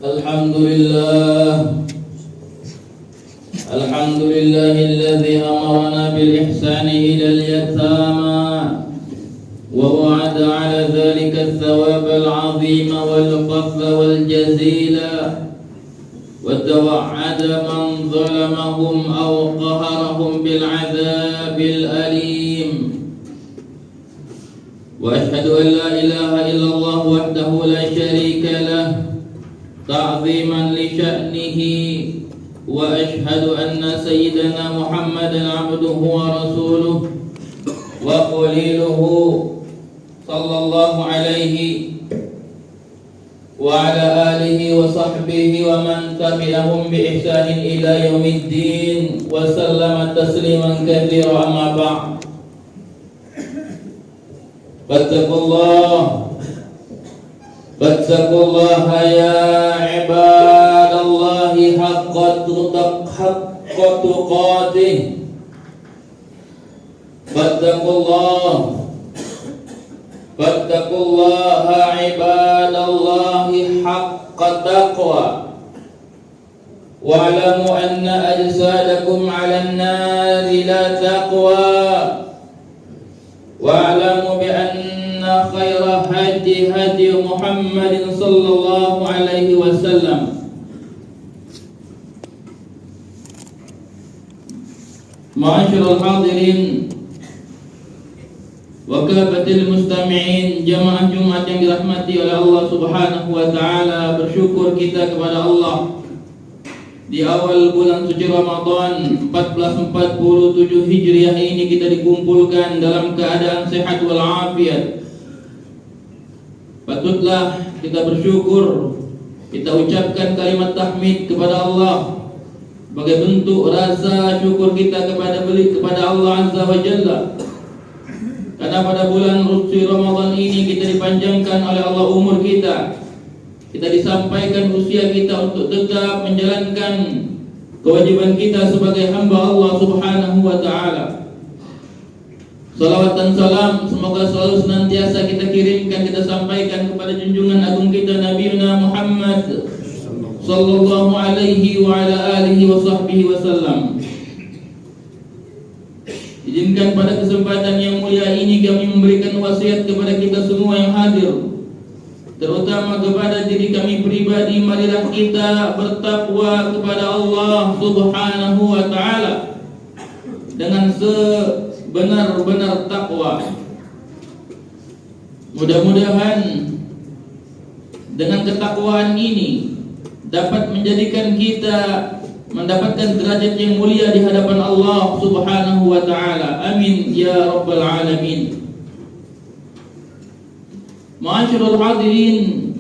الحمد لله الذي أمرنا بالإحسان إلى اليتامى ووعد على ذلك الثواب العظيم والفضل والجزيل وتوعد من ظلمهم أو قهرهم بالعذاب الأليم وأشهد أن لا إله إلا الله وحده لا شريك له تعظيما لشأنه وأشهد أن سيدنا محمدا عبده ورسوله وخليله صلى الله عليه وعلى آله وصحبه ومن تبعهم بإحسان إلى يوم الدين وسلم تسليما كثيرا. أما بعد فاتقوا الله يا عباد الله حق تقاته. فاتقوا الله عباد الله حق تقوى واعلموا أن أجسادكم على النار لا تقوى واعلموا بأن خير هدي محمد صلى الله عليه وسلم. Ma'asyiral hadirin wa kafatil mustami'in, jamaah Jumat yang dirahmati oleh Allah Subhanahu wa taala, bersyukur kita kepada Allah di awal bulan suci Ramadan 1447 Hijriah ini kita dikumpulkan dalam keadaan sehat wal afiat. Patutlah kita bersyukur, kita ucapkan kalimat tahmid kepada Allah sebagai bentuk rasa syukur kita kepada Allah Azza wa Jalla. Karena pada bulan suci Ramadan ini kita dipanjangkan oleh Allah umur kita. Kita disampaikan usia kita untuk tetap menjalankan kewajiban kita sebagai hamba Allah Subhanahu wa taala. Salawat dan salam semoga selalu senantiasa kita kirimkan, kita sampaikan kepada junjungan agung kita Nabi Muhammad sallallahu alaihi wa ala alihi wa sahbihi wasallam. Izinkan pada kesempatan yang mulia ini kami memberikan wasiat kepada kita semua yang hadir, terutama kepada diri kami pribadi. Marilah kita bertakwa kepada Allah Subhanahu wa taala dengan sebenar-benar takwa. Mudah-mudahan dengan ketakwaan ini dapat menjadikan kita mendapatkan derajat yang mulia di hadapan Allah Subhanahu wa taala. Amin ya rabbal alamin. Ma'asyiral hadirin,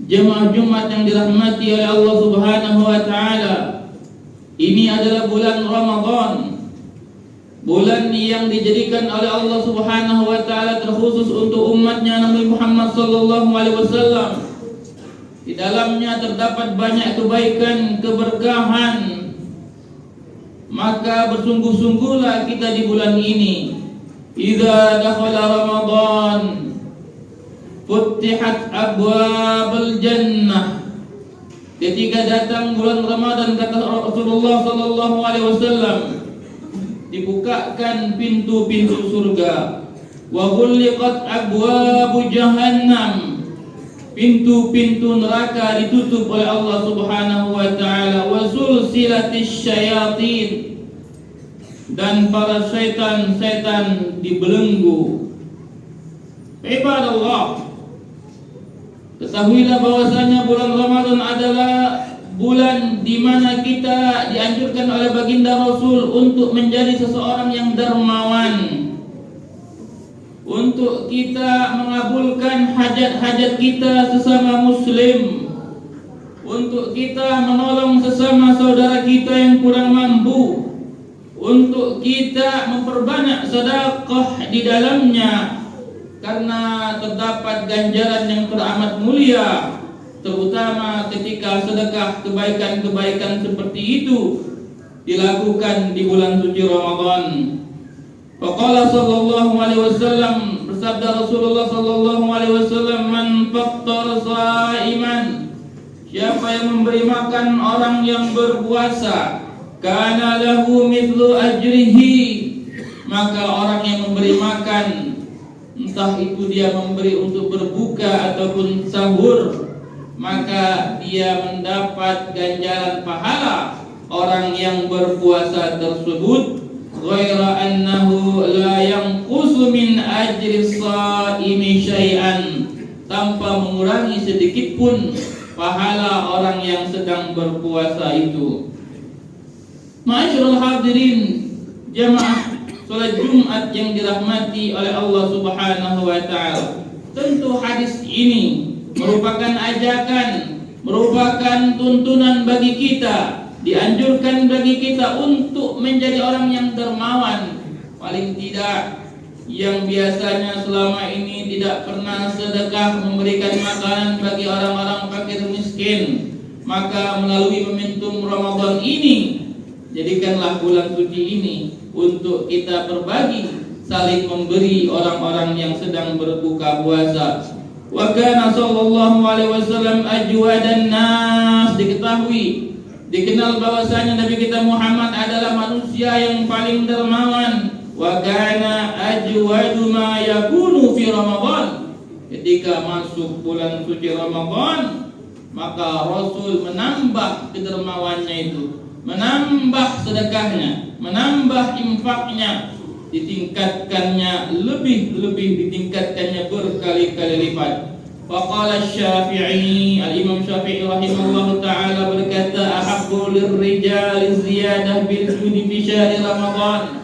jemaah Jumat yang dirahmati oleh Allah Subhanahu wa taala, ini adalah bulan Ramadan, bulan yang dijadikan oleh Allah Subhanahu wa taala terkhusus untuk umatnya Nabi Muhammad sallallahu alaihi wasallam. Di dalamnya terdapat banyak kebaikan, keberkahan. Maka bersungguh-sungguhlah kita di bulan ini. Idza dakhala Ramadan futtihat abwabul jannah. Ketika datang bulan Ramadan, kata Rasulullah sallallahu alaihi wasallam, dibukakan pintu-pintu surga. Wa ghulliqat abwabu jahannam. Pintu-pintu neraka ditutup oleh Allah Subhanahu wa taala. Wa sulsilatis syayatin, dan para setan-setan dibelenggu. Ibadallah, ketahuilah bahwasanya bulan Ramadan adalah bulan di mana kita dianjurkan oleh baginda Rasul untuk menjadi seseorang yang dermawan, untuk kita mengabulkan hajat-hajat kita sesama muslim, untuk kita menolong sesama saudara kita yang kurang mampu, untuk kita memperbanyak sedekah di dalamnya, karena terdapat ganjaran yang teramat mulia, terutama ketika sedekah kebaikan-kebaikan seperti itu dilakukan di bulan suci Ramadan. Faqala sallallahu alaihi wasallam, bersabda Rasulullah sallallahu alaihi wasallam, man fattara sha'iman siapa yang memberi makan orang yang berpuasa, kana lahu mithlu ajrihi, maka orang yang memberi makan, entah itu dia memberi untuk berbuka ataupun sahur, maka dia mendapat ganjaran pahala orang yang berpuasa tersebut, ghaira annahu la yanqusu min ajri shaimi syai'an, tanpa mengurangi sedikit pun pahala orang yang sedang berpuasa itu. Ma'asyiral hadirin, jamaah salat Jumat yang dirahmati oleh Allah Subhanahu wa taala. Tentu hadis ini merupakan ajakan, merupakan tuntunan bagi kita, dianjurkan bagi kita untuk menjadi orang yang dermawan. Paling tidak yang biasanya selama ini tidak pernah sedekah memberikan makanan bagi orang-orang fakir miskin, maka melalui momentum Ramadan ini, jadikanlah bulan suci ini untuk kita berbagi, saling memberi orang-orang yang sedang berbuka puasa. Wa kana sallallahu alaihi wasallam ajwadan nas, dikenal bahwasanya Nabi kita Muhammad adalah manusia yang paling dermawan. Wa kana ajwadu ma yakunu fi Ramadan, ketika masuk bulan suci Ramadan, maka Rasul menambah kedermawannya itu, menambah sedekahnya, menambah infaknya, ditingkatkannya lebih ditingkatkannya berkali-kali lipat. Faqala Syafi'i, Al-Imam Syafi'i rahimahullahu ta'ala berkata, ahabbu lirrijali ziyadah bil judi fi syahri Ramadan,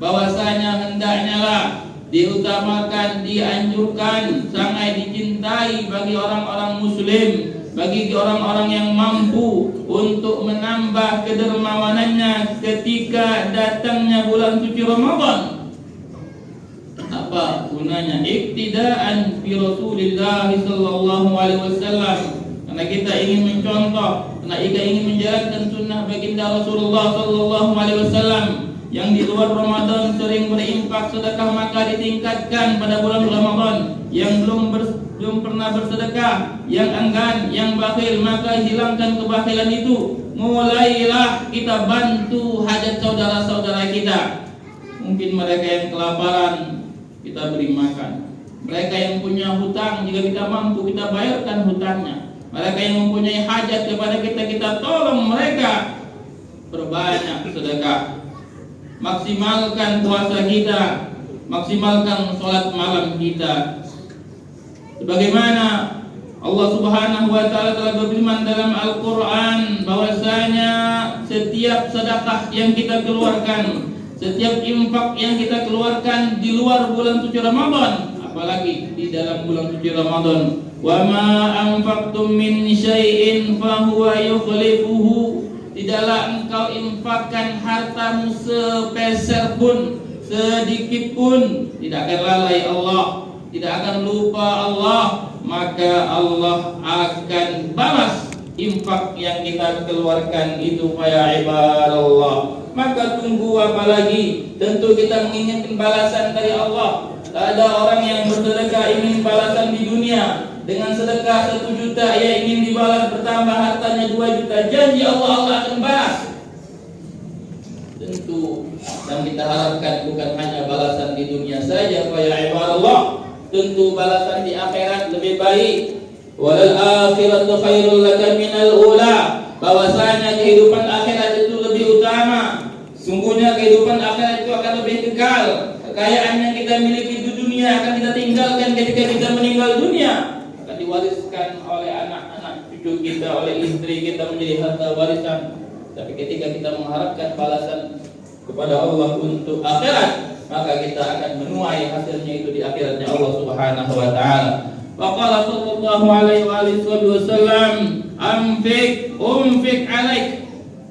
bahwasanya hendaknya lah diutamakan, dianjurkan, sangat dicintai bagi orang-orang muslim, bagi orang-orang yang mampu untuk menambah kedermawanannya ketika datangnya bulan suci Ramadan. Apa gunanya? Iktidaan bi Rasulillah sallallahu alaihi wasallam, karena kita ingin mencontoh, karena kita ingin menjalankan sunnah baginda Rasulullah sallallahu alaihi wasallam yang di luar Ramadan sering berinfak sedekah, maka ditingkatkan pada bulan Ramadan. Yang belum pernah bersedekah, yang enggan, yang bakhil, maka hilangkan kebakhilan itu. Mulailah kita bantu hajat saudara-saudara kita. Mungkin mereka yang kelaparan, kita beri makan. Mereka yang punya hutang, jika kita mampu, kita bayarkan hutangnya. Mereka yang mempunyai hajat kepada kita, kita tolong mereka. Perbanyak sedekah. Maksimalkan puasa kita, maksimalkan sholat malam kita. Sebagaimana Allah Subhanahu wa taala telah berfirman dalam Al-Qur'an bahwasanya setiap sedekah yang kita keluarkan, setiap infak yang kita keluarkan di luar bulan suci Ramadan, apalagi di dalam bulan suci Ramadan, wa ma anfaqtum min syai'in fa huwa yukhlifuhu, tidaklah engkau infakkan hartamu sepeser pun, sedikit pun, tidak akan lalai Allah, tidak akan lupa Allah, maka Allah akan balas infak yang kita keluarkan itu, ya ibadallah. Maka tunggu apa lagi? Tentu kita menginginkan balasan dari Allah. Tak ada orang yang bersedekah ingin balasan di dunia. Dengan sedekah 1 juta ia ingin dibalas bertambah hartanya 2 juta. Janji Allah akan balas. Tentu yang kita harapkan bukan hanya balasan di dunia saja, ya ibadallah. Tentu balasan di akhirat lebih baik. Walal akhiratu khairul laka minal ula, bahwasanya kehidupan akhirat itu lebih utama. Sungguhnya kehidupan akhirat itu akan lebih kekal. Kekayaan yang kita miliki di dunia akan kita tinggalkan ketika kita meninggal dunia, akan diwariskan oleh anak-anak cucu kita, oleh istri kita menjadi harta warisan. Tapi ketika kita mengharapkan balasan kepada Allah untuk akhirat, maka kita akan menuai hasilnya itu di akhiratnya Allah Subhanahu wa taala. Faqala sallallahu alaihi wasallam, umfik alaik,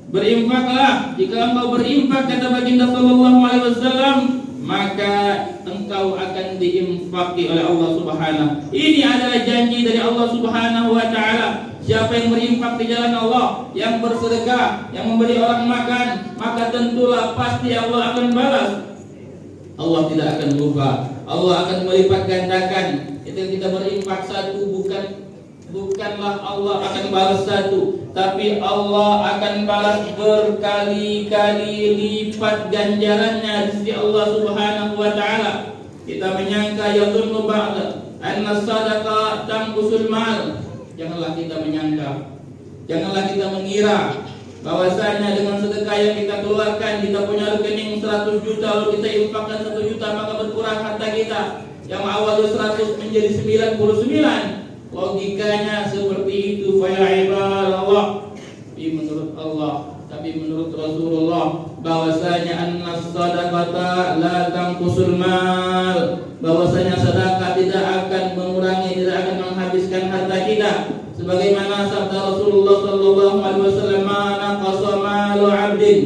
berinfaklah. Jika engkau berinfak, kata baginda sallallahu alaihi wasallam, maka engkau akan diinfaki oleh Allah Subhanahu. Ini adalah janji dari Allah Subhanahu wa taala. Siapa yang berinfak di jalan Allah, yang bersedekah, yang memberi orang makan, maka tentulah pasti Allah akan balas. Allah tidak akan lupa. Allah akan melipat gandakan. Ketika kita berinfak 1 bukan bukanlah Allah akan balas satu, tapi Allah akan balas berkali-kali lipat ganjarannya di sisi Allah Subhanahu wa taala. Kita menyangka yadhunnu ba'da anna sadaqah tanqusul mal. Janganlah kita menyangka, janganlah kita mengira bahwasanya dengan sedekah yang kita keluarkan, kita punya rekening 100 juta lalu kita infakkan 1 juta maka berkurang harta kita yang awal 100 menjadi 99. Logikanya seperti itu. Fa ya ibadallah, menurut Allah, tapi menurut Rasulullah bahwasanya annas sadaqata la tanqusul mal, bahwasanya sedekah tidak akan mengurangi, tidak akan menghabiskan harta kita. Sebagaimana sabda Rasulullah sallallahu alaihi wasallam, "Ma naqasa malu 'abdin",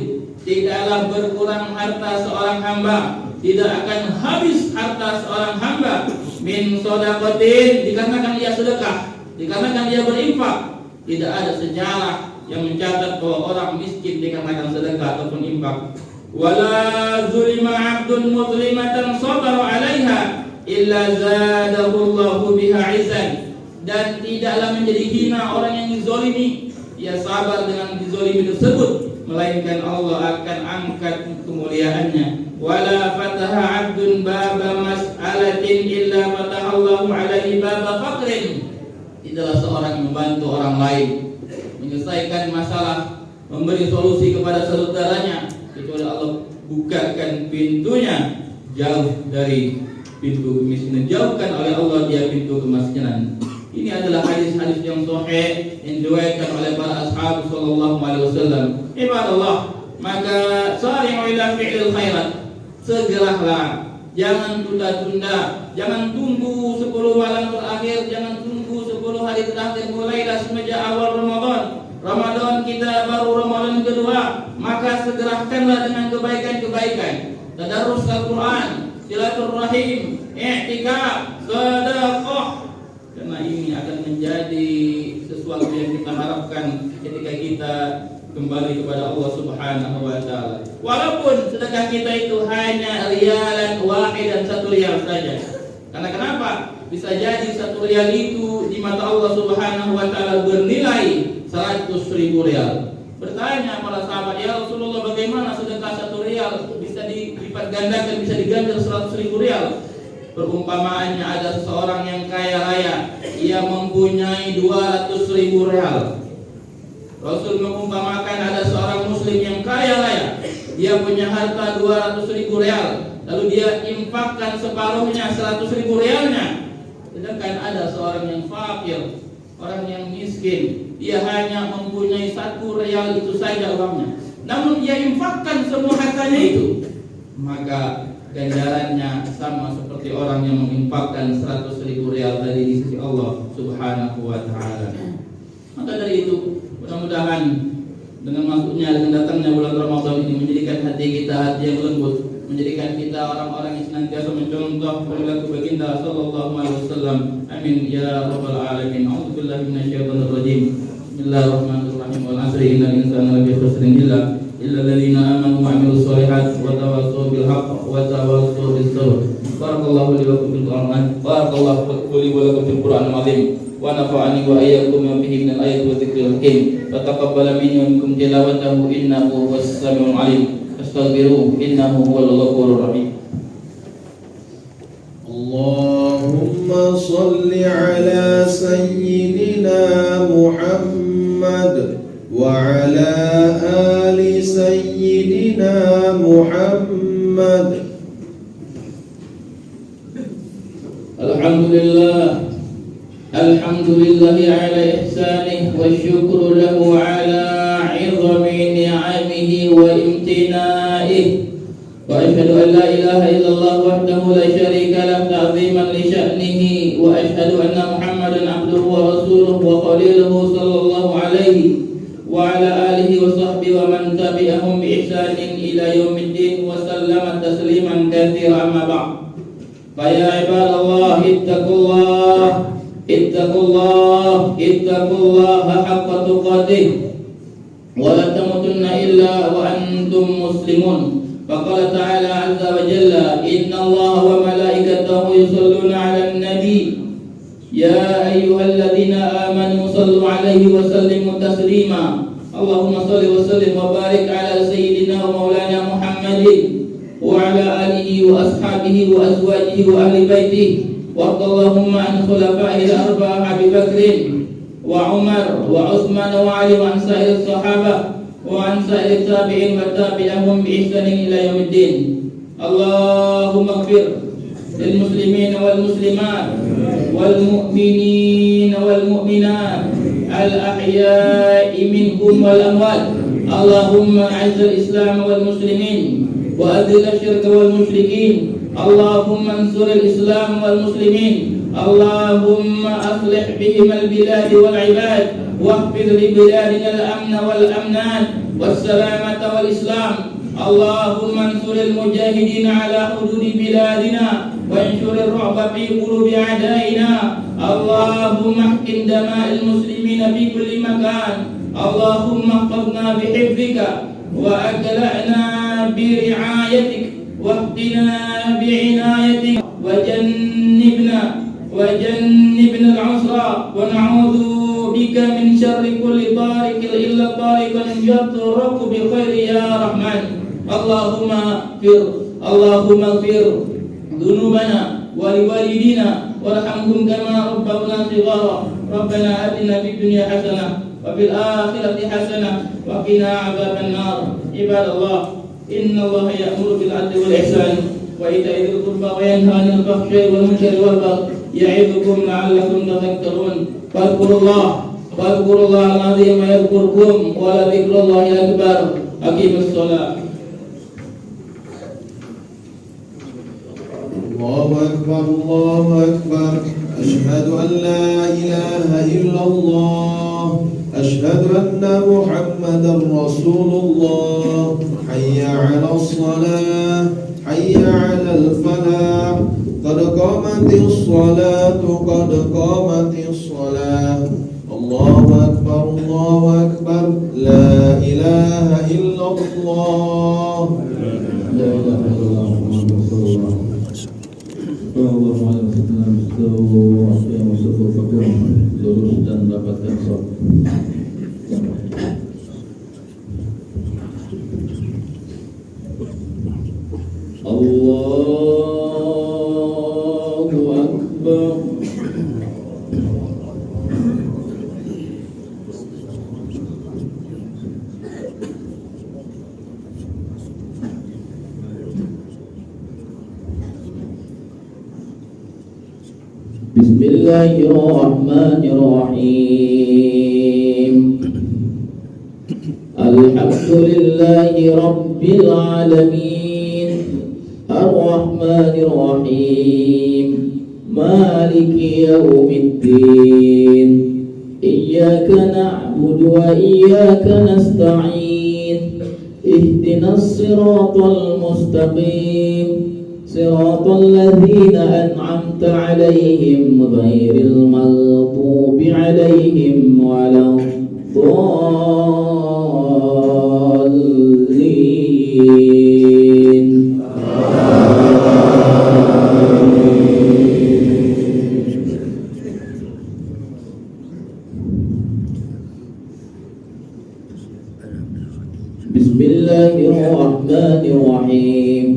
tidaklah berkurang harta seorang hamba, tidak akan habis harta seorang hamba min shadaqatin, dikarenakan dia sedekah, dikarenakan dia berinfak. Tidak ada sejarah yang mencatat bahwa orang miskin dikarenakan sedekah ataupun infak. Wala zulima 'abdun muzlimatan sabara 'alaiha illa zadahu Allahu biha 'izzan, dan tidaklah menjadi hina orang yang dizalimi, dia sabar dengan dizalimi tersebut, melainkan Allah akan angkat kemuliaannya. Wala fataha 'abdun baba mas'alatin illa fataha Allahu 'alaihi baba faqrin, tidaklah seorang yang membantu orang lain menyelesaikan masalah, memberi solusi kepada saudaranya, kecuali Allah bukakan pintunya jauh dari pintu kemiskinan, jauhkan oleh Allah dia pintu kemiskinan. Ini adalah hadis-hadis yang sahih yang diriwayatkan oleh para ashab sallallahu alaihi wasallam. Ibadallah, maka sari'u ila fi'lil khairat, segeralah, jangan tunda-tunda, jangan tunggu 10 malam terakhir, jangan tunggu 10 hari terakhir, mulailah semenjak awal Ramadan kita baru Ramadan kedua, maka segerakanlah dengan kebaikan-kebaikan, tadarrus Al-Quran, silaturahim, i'tikaf, sedekah, karena ini akan menjadi sesuatu yang kita harapkan ketika kita kembali kepada Allah Subhanahu wa taala. Walaupun sedekah kita itu hanya rialan wahidan, 1 rial saja. Karena kenapa? Bisa jadi 1 rial itu di mata Allah Subhanahu wa taala bernilai 100.000 rial. Bertanya para sahabat, ya Rasulullah, bagaimana sedekah 1 rial bisa dilipat gandakan, bisa diganjar 100.000 rial? Perumpamaannya ada seseorang yang kaya raya, ia mempunyai 200.000 rial. Rasul mengumpamakan ada seorang muslim yang kaya raya, dia punya harta 200.000 rial, lalu dia infakkan separuhnya, 100.000 rialnya. Sedangkan ada seorang yang fakir, orang yang miskin, dia hanya mempunyai 1 rial itu saja uangnya, namun dia infakkan semua hartanya itu, maka ganjarannya sama seperti orang yang menginfakkan 100.000 rial tadi di sisi Allah Subhanahu wa taala. Maka dari itu, mudah-mudahan dengan masuknya, dengan datangnya bulan Ramadan ini menjadikan hati kita hati yang lembut, menjadikan kita orang-orang yang senantiasa mencontoh perilaku baginda sallallahu alaihi wasallam. Amin ya rabbal alamin. A'udzubillahi minasyaitonir rajim. Bismillahirrahmanirrahim. Wal 'asri innal insana lafi khusrin illa alladziina aamanu wa 'amilus shalihaati wa tawassaw bil haqqi wa tawassaw bis sabr. Barakallahu li wa lakum fil Qur'an. Barakallahu li wa lakum fil Qur'anil 'azim. Wa nafa'ani wa iyyakum bima fihi minal ayati wa dzikril hakim. Fataqabbal minni wa minkum tilawatahu innahu huwas samiul 'alim. Astaghfiruhu innahu huwal ghafurur rahim. Allahumma shalli ala sayyidina Muhammad wa ala ali sayyidina Muhammad. Alhamdulillah, alhamdulillahi ala ihsanih wa syukru lahu ala 'izami ni'amihi wa imtina'ihi. Wa ashhadu an la ilaha illallah wahdahu la syarika lahu ta'ziman li sya'nihi, wa ashhadu anna Muhammadan 'abduhu wa rasuluhu wa khaliluhu sallallahu alaihi wa ala alihi wa sahbihi wa man tabi'ahum bi ihsanin ila yaumiddin wa sallama tasliman katsiran. Amma ba'd. Fa ya ibadallah, ittaqullaha haqqa tuqatih wa la tamutunna illa wa antum muslimun. Faqala ta'ala 'azza wa jalla, inna Allaha wa malaikatahu yusholluna 'alan nabi يا أيها الذين آمنوا صلوا عليه وسلموا تسليما اللهم صل وسلم وبارك على سيدنا ومولانا محمد وعلى آله وأصحابه وأزواجه وأهل بيته وارض اللهم عن خلفائه الأربعة أبي بكر وعمر وعثمان وعلي وعن سائر الصحابة وعن سائر التابعين وتابعهم بإحسان إلى يوم الدين. اللهم اغفر للمسلمين والمسلمات والمؤمنين والمؤمنات الأحياء منهم والأموات. اللهم أعز الإسلام والمسلمين وأذل الشرك والمشركين. اللهم انصر الإسلام والمسلمين. اللهم أصلح بهم البلاد والعباد واحفظ لبلادنا الأمن والأمنان والسلامة والإسلام. اللهم انصر المجاهدين على حدود بلادنا وانشر الرعب في قلوب أعدائنا. اللهم احقن دماء المسلمين في كل مكان. اللهم احفظنا بحفظك وأكلأنا برعايتك واهدنا بعنايتك وجنبنا العسرى ونعوذ بك من شر كل طارق إلا طارق يطرق بخير يا رحمن. اللهم اغفر ذنوبنا ولوالدينا وارحمهم كما ربونا صغارا. ربنا آتنا في الدنيا حسنة وفي الآخرة حسنة وقنا عذاب النار. عباد الله إن الله يأمر بالعدل والإحسان وإيتاء ذي القربى وينهى عن الفحشاء والمنكر والبغي يعظكم لعلكم تذكرون. فاذكروا الله العظيم يذكركم ولذكر الله أكبر. أقيموا الصلاة. الله أكبر الله أكبر. أشهد أن لا إله إلا الله. أشهد أن محمدا رسول الله. حي على الصلاة حي على الفلاح. قد قامت الصلاة قد قامت الصلاة. الله أكبر الله أكبر. لا إله إلا الله. لا إله إلا الله محمد رسول الله. Allah lurus dan mendapatkan sholat. Allahu Akbar. Bismillahirrahmanirrahim. Alhamdulillahi Rabbil alamin. Ar-Rahmanir-Rahim. Maliki yawmiddin. Iyyaka na'budu wa iyyaka nasta'in. Ihdinas siratal mustaqim. صراط الذين أنعمت عليهم غير المغضوب عليهم ولا الضالين. بسم الله الرحمن الرحيم.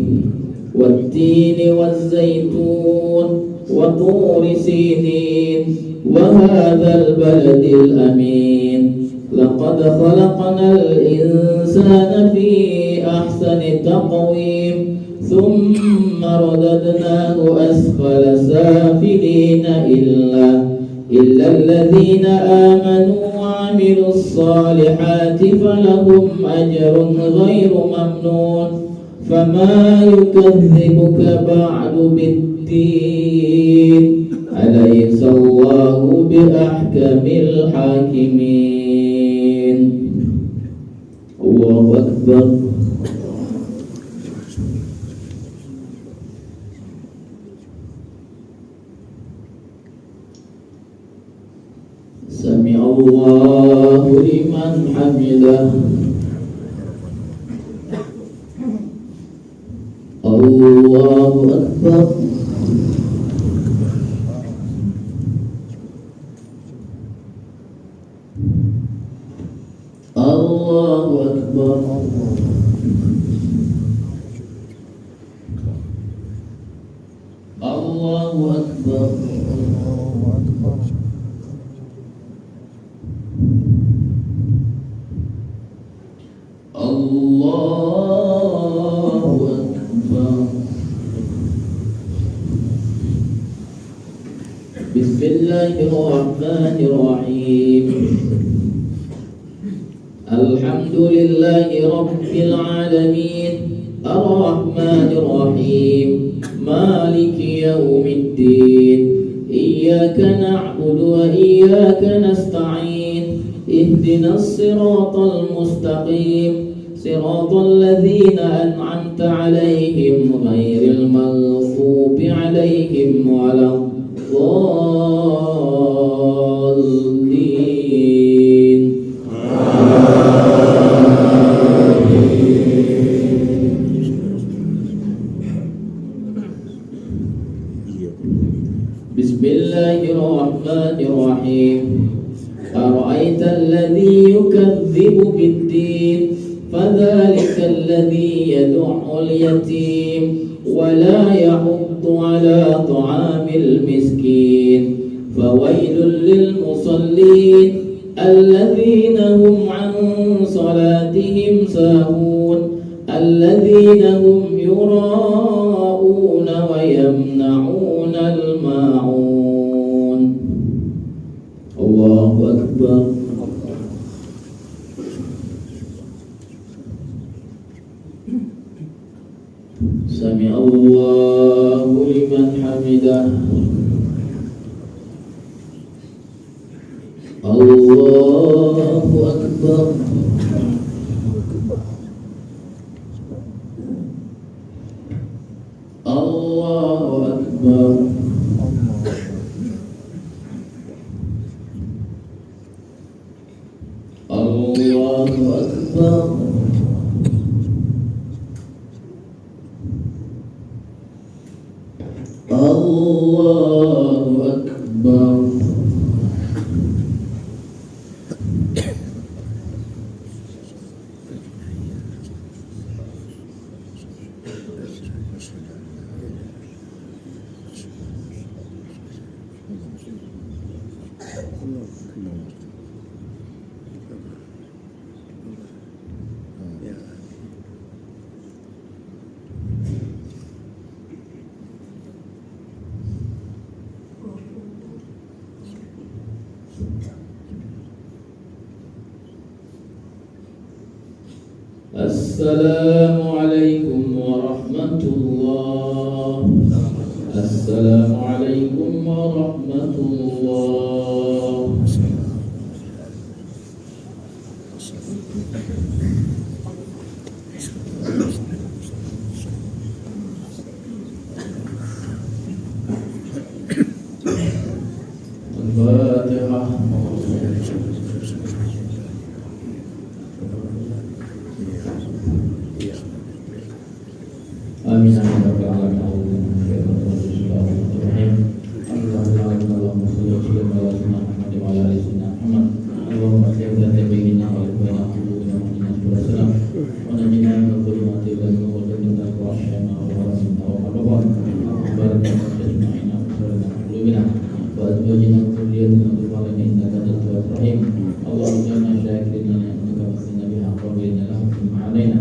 والتين والزيتون وطور سينين وهذا البلد الأمين. لقد خلقنا الإنسان في أحسن تقويم ثم رددناه أسفل سافلين إلا الذين آمنوا وعملوا الصالحات فلهم أجر غير ممنون. فما يكذبك بعد بالدين. أليس الله بأحكم الحاكمين. الله أكبر. سمع الله لمن حمده. الله أكبر. أكبر الله أكبر الله أكبر. بسم الله الرحمن الرحيم. الحمد لله رب العالمين الرحمن الرحيم مالك يوم الدين إياك نعبد وإياك نستعين اهدنا الصراط المستقيم صراط الذين أنعمت عليهم غير المغضوب عليهم ولا الضالين. بسم الله الرحمن الرحيم. أرأيت الذي يكذب بالدين فذلك الذي يدع اليتيم ولا يحض على طعام المسكين فويل للمصلين الذين هم عن صلاتهم ساهون الذين هم يراءون ويمنعون الماعون. الله أكبر. سمع الله لمن حمده. الله أكبر. الله أكبر. الله أكبر. الله أكبر. السلام عليكم ورحمة الله. السلام عليكم ورحمة الله. الفاتحة. آمين يا رب العالمين. اللهم صل وسلم على سيدنا محمد وعلى آل سيدنا محمد. اللهم اهدنا بيننا وبين قلوبنا واهدنا سبل السلام ونجنا من الظلمات إلى النور وجنبنا وعشنا وغرسنا وقربنا وبارك لنا أجمعين وسرنا قلوبنا وأزواجنا وذريتنا وقربنا إنك أنت التواب الرحيم. اللهم اجعلنا شاكرين لنعمتك وأثننا بها قبلنا لهم ثم علينا